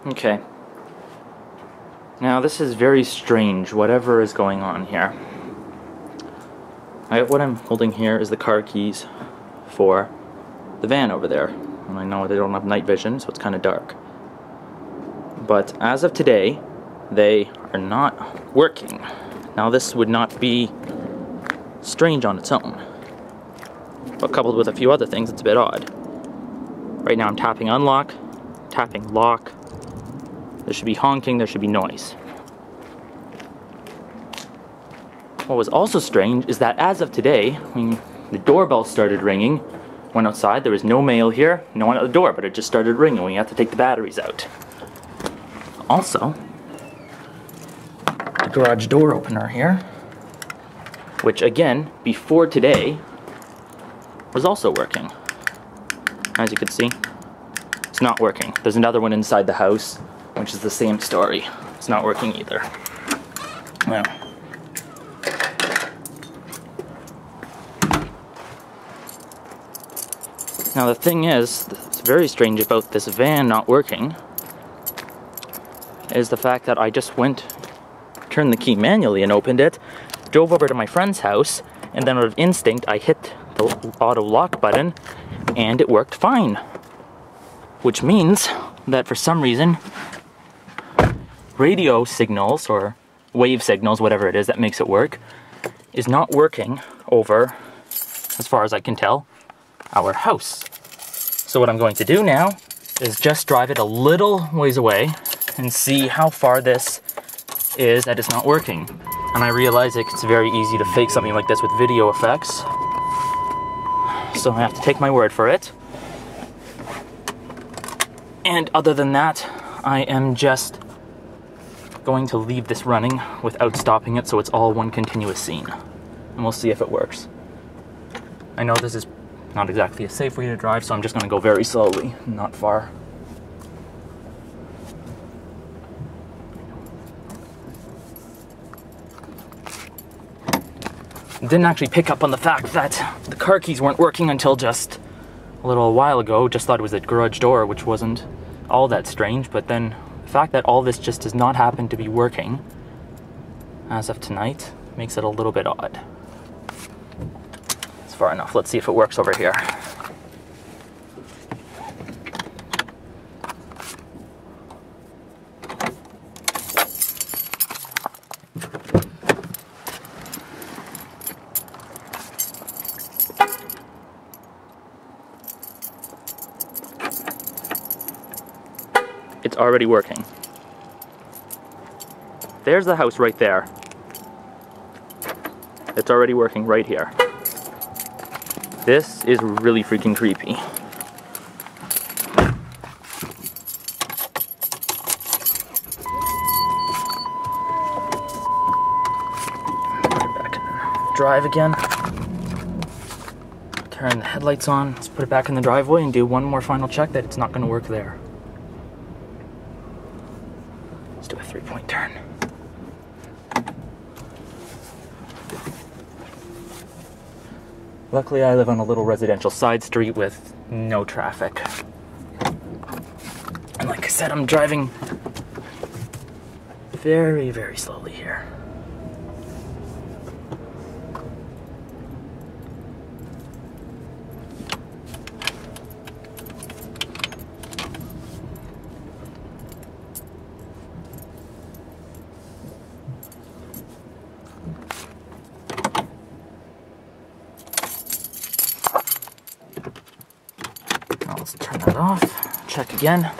Okay. Now this is very strange, whatever is going on here. What I'm holding here is the car keys for the van over there. And I know they don't have night vision, so it's kind of dark. But as of today, they are not working. Now this would not be strange on its own, but coupled with a few other things, it's a bit odd. Right now I'm tapping unlock, tapping lock. There should be honking, there should be noise. What was also strange is that as of today, when the doorbell started ringing, went outside, there was no mail here, no one at the door, but it just started ringing. We had to take the batteries out. Also, the garage door opener here, which again, before today, was also working. As you can see, it's not working. There's another one inside the house, which is the same story. It's not working either. Well. Now the thing is, it's very strange about this van not working, is the fact that I just turned the key manually and opened it, drove over to my friend's house, and then out of instinct I hit the auto lock button and it worked fine. Which means that for some reason, radio signals or wave signals, whatever it is that makes it work, is not working over, as far as I can tell, our house. So what I'm going to do now is just drive it a little ways away and see how far this is that it's not working. And I realize it's very easy to fake something like this with video effects, so I have to take my word for it. And other than that, I am just going to leave this running without stopping it, so it's all one continuous scene. And we'll see if it works. I know this is not exactly a safe way to drive, so I'm just going to go very slowly, not far. Didn't actually pick up on the fact that the car keys weren't working until just a little while ago. Just thought it was a garage door, which wasn't all that strange, but then the fact that all this just does not happen to be working as of tonight makes it a little bit odd. It's far enough. Let's see if it works over here. It's already working. There's the house right there. It's already working right here. This is really freaking creepy. Put it back in drive again. Turn the headlights on. Let's put it back in the driveway and do one more final check that it's not going to work there. Let's do a 3-point turn. Luckily, I live on a little residential side street with no traffic. And like I said, I'm driving very, very slowly here. Let's turn that off, check again.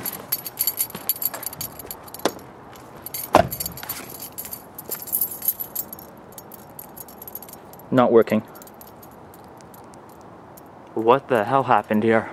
Not working. What the hell happened here?